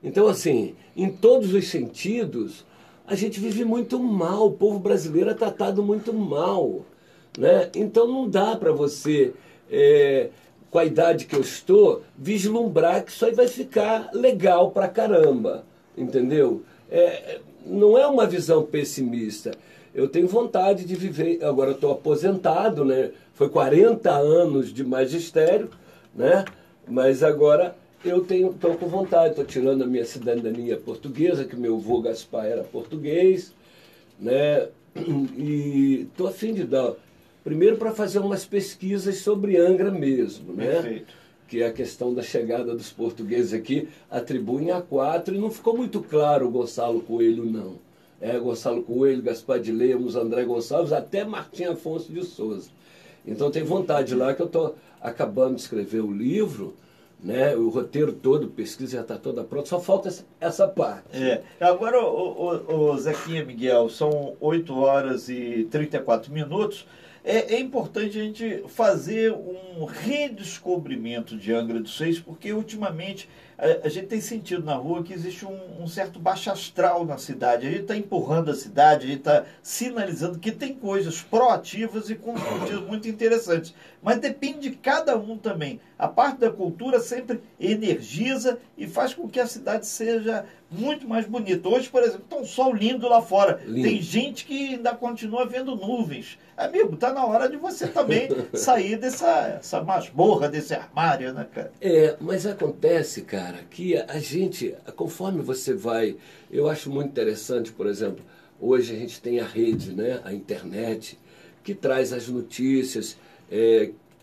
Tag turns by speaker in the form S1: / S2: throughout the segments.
S1: Então, assim, em todos os sentidos, a gente vive muito mal, o povo brasileiro é tratado muito mal, né? Então não dá para você, com a idade que eu estou, vislumbrar que isso aí vai ficar legal pra caramba, entendeu? Não é uma visão pessimista. Eu tenho vontade de viver, agora eu estou aposentado, né? Foi 40 anos de magistério, né? Mas agora estou com vontade, estou tirando a minha cidadania portuguesa, que meu avô Gaspar era português, né? E estou a fim de dar, primeiro para fazer umas pesquisas sobre Angra mesmo, né?
S2: Perfeito.
S1: Que é a questão da chegada dos portugueses aqui, atribuem a 4, e não ficou muito claro o Gonçalo Coelho, não. Gonçalo Coelho, Gaspar de Lemos, André Gonçalves, até Martim Afonso de Souza. Então tem vontade lá, que eu estou acabando de escrever o livro, né? O roteiro todo, a pesquisa já está toda pronta, só falta essa parte.
S2: Agora, o Zequinha Miguel, são 8 horas e 34 minutos. É importante a gente fazer um redescobrimento de Angra dos Reis, porque ultimamente a gente tem sentido na rua que existe um certo baixo astral na cidade. A gente está empurrando a cidade, a gente está sinalizando que tem coisas proativas e construtivas muito interessantes. Mas depende de cada um também. A parte da cultura sempre energiza e faz com que a cidade seja muito mais bonita. Hoje, por exemplo, está um sol lindo lá fora.
S1: Lindo.
S2: Tem gente que ainda continua vendo nuvens. Amigo, está na hora de você também sair dessa masmorra, desse armário, né, cara?
S1: Mas acontece, cara, que a gente, conforme você vai... Eu acho muito interessante, por exemplo, hoje a gente tem a rede, né, a internet, que traz as notícias,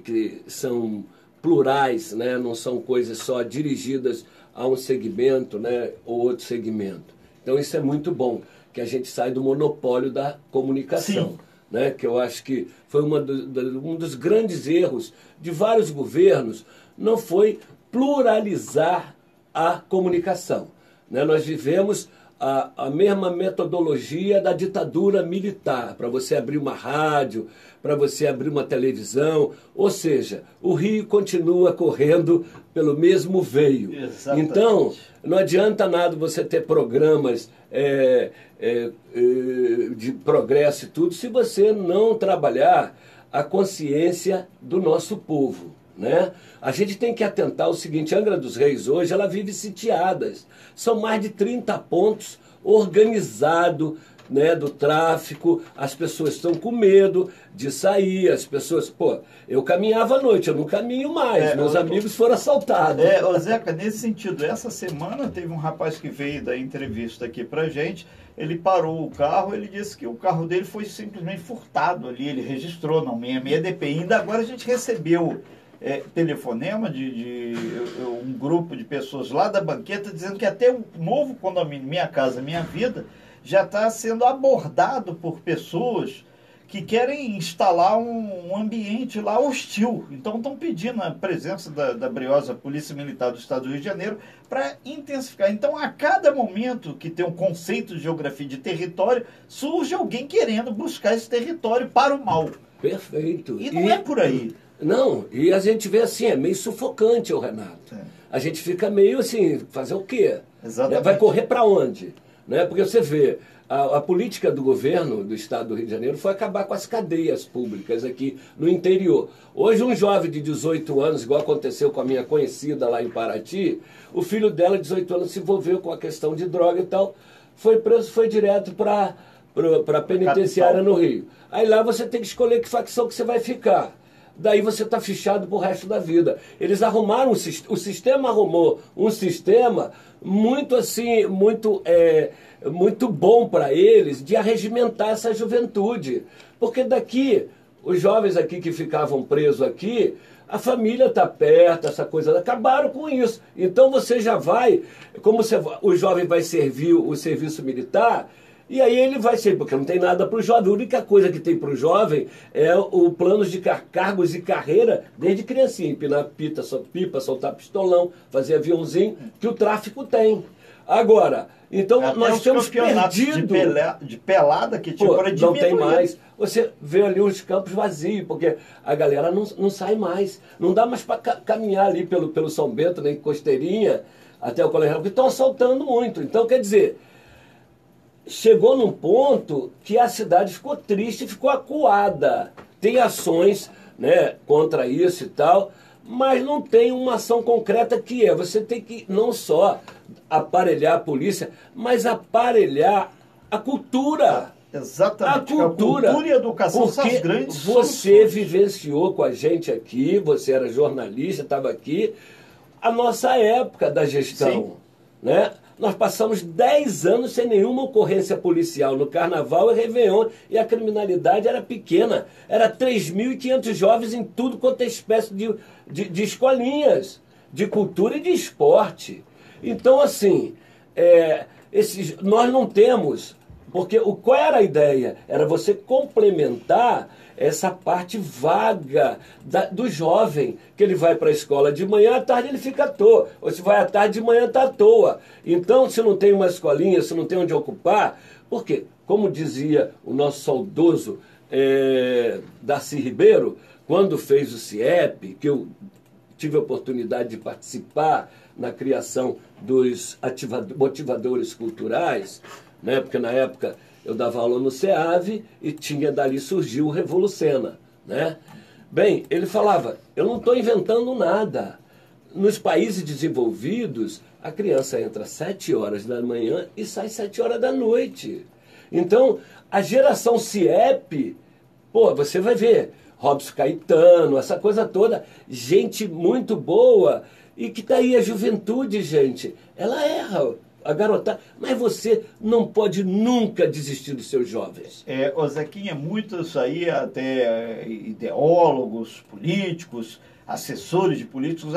S1: que são plurais, né, não são coisas só dirigidas a um segmento, né, ou outro segmento. Então isso é muito bom, que a gente sai do monopólio da comunicação.
S2: Sim.
S1: Né, que eu acho que foi um dos grandes erros de vários governos, não foi pluralizar a comunicação. Né? Nós vivemos a mesma metodologia da ditadura militar, para você abrir uma rádio, para você abrir uma televisão, ou seja, o rio continua correndo pelo mesmo veio.
S2: Exatamente.
S1: Então, não adianta nada você ter programas de progresso e tudo, se você não trabalhar a consciência do nosso povo. Né? A gente tem que atentar ao seguinte: Angra dos Reis hoje ela vive sitiadas. São mais de 30 pontos organizados, né, do tráfico. As pessoas estão com medo de sair. As pessoas... eu caminhava à noite, eu não caminho mais. Meus amigos foram assaltados.
S2: Ô Zeca, nesse sentido, essa semana teve um rapaz que veio dar entrevista aqui pra gente. Ele parou o carro, ele disse que o carro dele foi simplesmente furtado ali. Ele registrou no 66 DPI. Ainda agora a gente recebeu telefonema de um grupo de pessoas lá da banqueta dizendo que até o novo condomínio Minha Casa Minha Vida já está sendo abordado por pessoas que querem instalar um ambiente lá hostil. Então estão pedindo a presença da briosa Polícia Militar do Estado do Rio de Janeiro para intensificar. Então, a cada momento que tem um conceito de geografia de território, surge alguém querendo buscar esse território para o mal.
S1: Perfeito.
S2: E não é por aí.
S1: Não, e a gente vê assim, é meio sufocante, o Renato. A gente fica meio assim, fazer o quê?
S2: Exatamente.
S1: Vai correr para onde? Né? Porque você vê, a política do governo do Estado do Rio de Janeiro foi acabar com as cadeias públicas aqui no interior. Hoje um jovem de 18 anos, igual aconteceu com a minha conhecida lá em Paraty, o filho dela, de 18 anos, se envolveu com a questão de droga e tal, foi preso, foi direto para a penitenciária no Rio. Aí lá você tem que escolher que facção que você vai ficar. Daí você está fichado para o resto da vida. Eles arrumaram, o sistema arrumou um sistema muito assim, muito bom para eles de arregimentar essa juventude. Porque daqui, os jovens aqui que ficavam presos aqui, a família está perto, essa coisa, acabaram com isso. Então você já vai, o jovem vai servir o serviço militar, e aí ele vai ser, porque não tem nada para o jovem. A única coisa que tem para o jovem é o plano de cargos e carreira desde criancinha. Empinar pipa, soltar pistolão, fazer aviãozinho, que o tráfico tem. Agora, então
S2: até
S1: nós temos perdido...
S2: de pelada que tipo para
S1: não tem mais. Você vê ali os campos vazios, porque a galera não sai mais. Não dá mais para caminhar ali pelo São Bento, nem Costeirinha, até o colegial, porque estão assaltando muito. Então, quer dizer, chegou num ponto que a cidade ficou triste, ficou acuada. Tem ações, né, contra isso e tal, mas não tem uma ação concreta que é. Você tem que não só aparelhar a polícia, mas aparelhar a cultura.
S2: Exatamente. A cultura e a educação são as grandes
S1: você vivenciou com a gente aqui, você era jornalista, estava aqui, a nossa época da gestão, né? Nós passamos 10 anos sem nenhuma ocorrência policial no Carnaval e Réveillon, e a criminalidade era pequena. Era 3.500 jovens em tudo quanto é espécie de escolinhas, de cultura e de esporte. Então, assim, nós não temos... Porque qual era a ideia? Era você complementar essa parte vaga do jovem, que ele vai para a escola de manhã, à tarde ele fica à toa. Ou se vai à tarde, de manhã está à toa. Então, se não tem uma escolinha, se não tem onde ocupar... Porque, como dizia o nosso saudoso Darcy Ribeiro, quando fez o CIEP, que eu tive a oportunidade de participar na criação dos motivadores culturais, né? Porque na época eu dava aula no SEAV e dali surgiu o Revolucena, né? Bem, ele falava, eu não estou inventando nada. Nos países desenvolvidos, a criança entra às 7 horas da manhã e sai às 7 horas da noite. Então, a geração CIEP, pô, você vai ver, Robson Caetano, essa coisa toda, gente muito boa, e que tá aí a juventude, gente, ela erra. A garotada, mas você não pode nunca desistir dos seus jovens.
S2: Ô Zequinha, muitos aí, até ideólogos, políticos, assessores de políticos,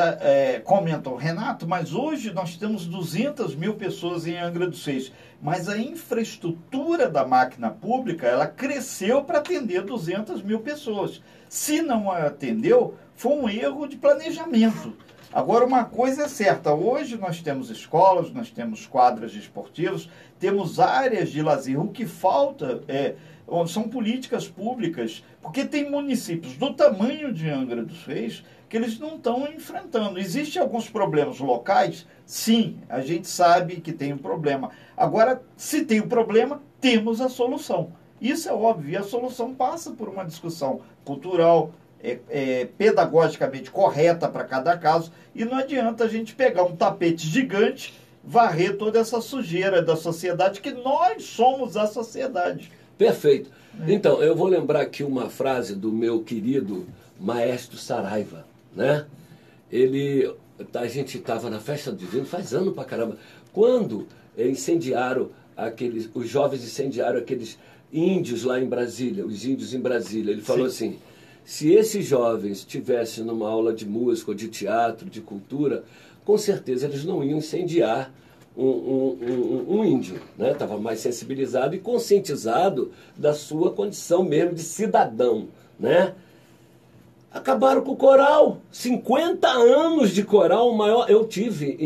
S2: comentam, Renato, mas hoje nós temos 200 mil pessoas em Angra dos Reis, mas a infraestrutura da máquina pública, ela cresceu para atender 200 mil pessoas. Se não atendeu, foi um erro de planejamento. Agora, uma coisa é certa, hoje nós temos escolas, nós temos quadras esportivas, temos áreas de lazer. O que falta são políticas públicas, porque tem municípios do tamanho de Angra dos Reis que eles não estão enfrentando. Existem alguns problemas locais? Sim, a gente sabe que tem um problema. Agora, se tem um problema, temos a solução. Isso é óbvio, e a solução passa por uma discussão cultural, pedagogicamente correta para cada caso, e não adianta a gente pegar um tapete gigante, varrer toda essa sujeira da sociedade, que nós somos a sociedade.
S1: Perfeito. Então, eu vou lembrar aqui uma frase do meu querido maestro Saraiva, né? A gente estava na festa do Divino, faz ano pra caramba, quando os jovens incendiaram aqueles índios lá em Brasília, os índios em Brasília. Ele falou assim, se esses jovens estivessem numa aula de música, ou de teatro, de cultura, com certeza eles não iam incendiar um índio, né? Estava mais sensibilizado e conscientizado da sua condição mesmo de cidadão, né? Acabaram com o coral, 50 anos de coral, o maior. Eu tive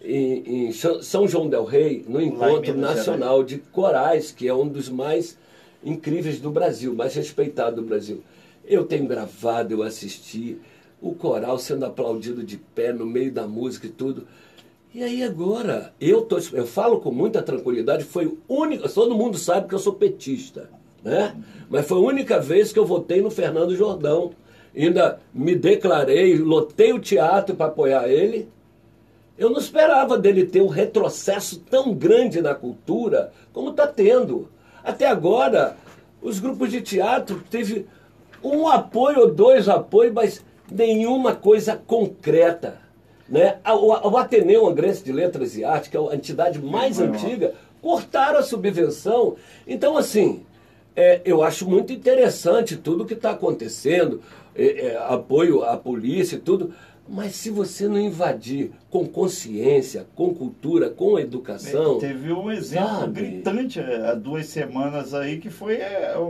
S1: em São João del Rei, no Encontro Nacional de Corais, que é um dos mais incríveis do Brasil, mais respeitado do Brasil. Eu tenho gravado, eu assisti o coral sendo aplaudido de pé no meio da música e tudo. E aí agora, eu falo com muita tranquilidade, foi única, todo mundo sabe que eu sou petista, né? Mas foi a única vez que eu votei no Fernando Jordão. Ainda me declarei, lotei o teatro para apoiar ele. Eu não esperava dele ter um retrocesso tão grande na cultura como está tendo. Até agora, os grupos de teatro teve um apoio ou 2 apoios, mas nenhuma coisa concreta, né? O Ateneu Angrense de Letras e Artes, que é a entidade mais antiga, cortaram a subvenção. Então, assim, eu acho muito interessante tudo o que está acontecendo, apoio à polícia e tudo, mas se você não invadir com consciência, com cultura, com educação...
S2: Teve um exemplo gritante há 2 semanas aí, que foi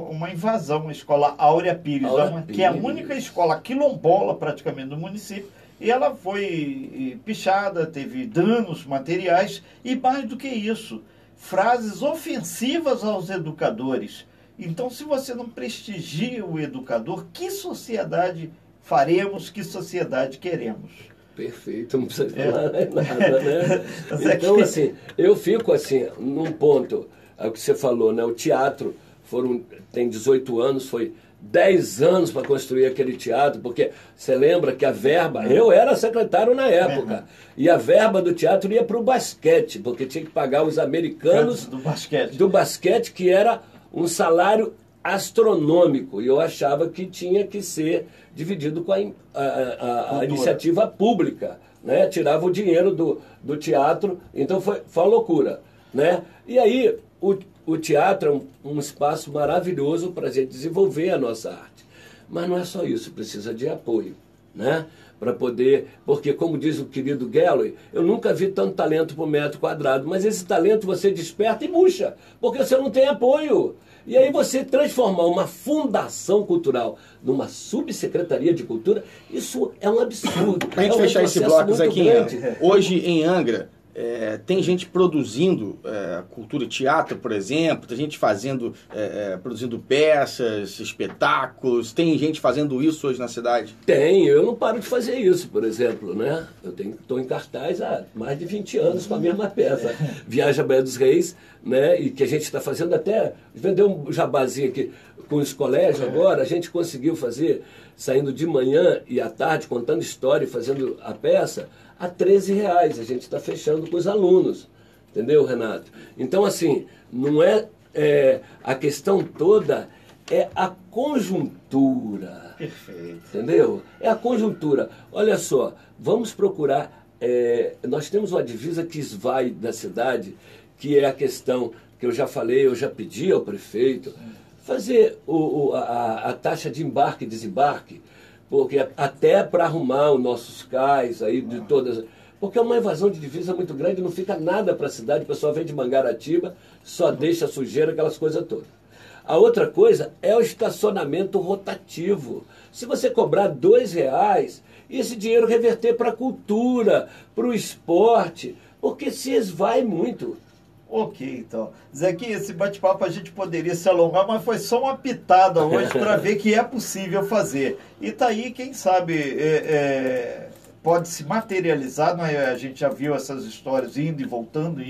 S2: uma invasão, a escola Áurea Pires, que é a única escola quilombola praticamente do município, e ela foi pichada, teve danos materiais, e mais do que isso, frases ofensivas aos educadores. Então, se você não prestigia o educador, que sociedade faremos, que sociedade queremos?
S1: Perfeito, não precisa falar nada, né? Então, assim, eu fico assim, num ponto, é o que você falou, né? O teatro tem 18 anos, foi 10 anos para construir aquele teatro, porque você lembra que a verba, eu era secretário na época, e a verba do teatro ia para o basquete, porque tinha que pagar os americanos do basquete, que era um salário astronômico, e eu achava que tinha que ser dividido com a iniciativa pública, né? Tirava o dinheiro do teatro, então foi uma loucura, né? E aí o teatro é um espaço maravilhoso para a gente desenvolver a nossa arte, mas não é só isso, precisa de apoio, né? Para poder, porque como diz o querido Galloway, eu nunca vi tanto talento por metro quadrado, mas esse talento você desperta e murcha, porque você não tem apoio. E aí você transformar uma fundação cultural numa subsecretaria de cultura, isso é um absurdo.
S3: Para a gente fechar esse bloco aqui, hoje em Angra, tem gente produzindo cultura, teatro, por exemplo, tem gente produzindo peças, espetáculos, tem gente fazendo isso hoje na cidade?
S1: Tem, eu não paro de fazer isso, por exemplo, né? Eu estou em cartaz há mais de 20 anos com a mesma peça, Viagem à Baía dos Reis, né? E que a gente está fazendo até, vendeu um jabazinho aqui com os colégios agora, a gente conseguiu fazer, saindo de manhã e à tarde, contando história e fazendo a peça, a R$13. A gente está fechando com os alunos. Entendeu, Renato? Então, assim, não é a questão toda é a conjuntura.
S2: Perfeito.
S1: Entendeu? É a conjuntura. Olha só, vamos procurar... nós temos uma divisa que esvai da cidade, que é a questão que eu já falei, eu já pedi ao prefeito, fazer a taxa de embarque e desembarque, porque até para arrumar os nossos cais aí de todas, porque é uma evasão de divisa muito grande, não fica nada para a cidade, o pessoal vem de Mangaratiba, só deixa sujeira, aquelas coisas todas. A outra coisa é o estacionamento rotativo. Se você cobrar R$2, e esse dinheiro reverter para a cultura, para o esporte, porque se esvai muito.
S2: Ok, então. Zequinha, esse bate-papo a gente poderia se alongar, mas foi só uma pitada hoje para ver que é possível fazer. E tá aí, quem sabe, pode se materializar, não é? A gente já viu essas histórias indo e voltando,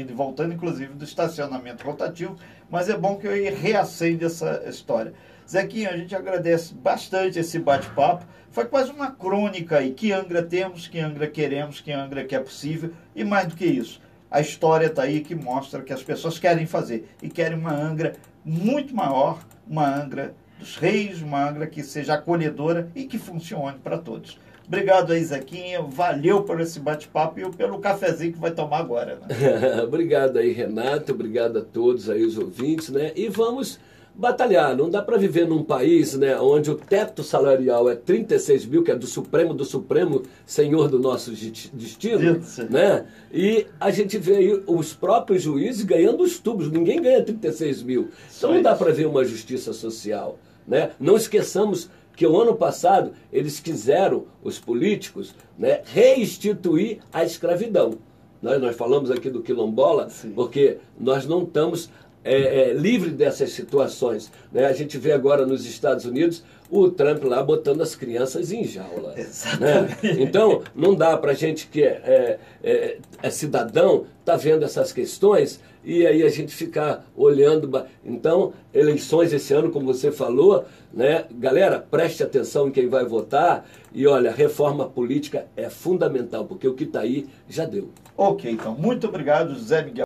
S2: inclusive do estacionamento rotativo, mas é bom que eu reacende essa história. Zequinha, a gente agradece bastante esse bate-papo. Foi quase uma crônica aí, que Angra temos, que Angra queremos, que Angra quer possível, e mais do que isso. A história está aí que mostra que as pessoas querem fazer e querem uma Angra muito maior, uma Angra dos Reis, uma Angra que seja acolhedora e que funcione para todos. Obrigado aí, Zequinha, valeu por esse bate-papo e pelo cafezinho que vai tomar agora. Né?
S1: Obrigado aí, Renato, obrigado a todos aí os ouvintes, né? E vamos batalhar, não dá para viver num país, né, onde o teto salarial é 36 mil, que é do Supremo Senhor do nosso destino, né? E a gente vê aí os próprios juízes ganhando os tubos, ninguém ganha 36 mil. Então não dá para ver uma justiça social, né? Não esqueçamos que o ano passado eles quiseram, os políticos, né, reinstituir a escravidão. Nós falamos aqui do quilombola, porque nós não estamos livre dessas situações, né? A gente vê agora nos Estados Unidos o Trump lá botando as crianças em jaula, né? Então não dá para a gente que é cidadão tá vendo essas questões e aí a gente ficar olhando. Então eleições esse ano, como você falou, né? Galera, preste atenção em quem vai votar e olha, reforma política é fundamental, porque o que está aí já deu.
S2: Ok, então muito obrigado, José Miguel.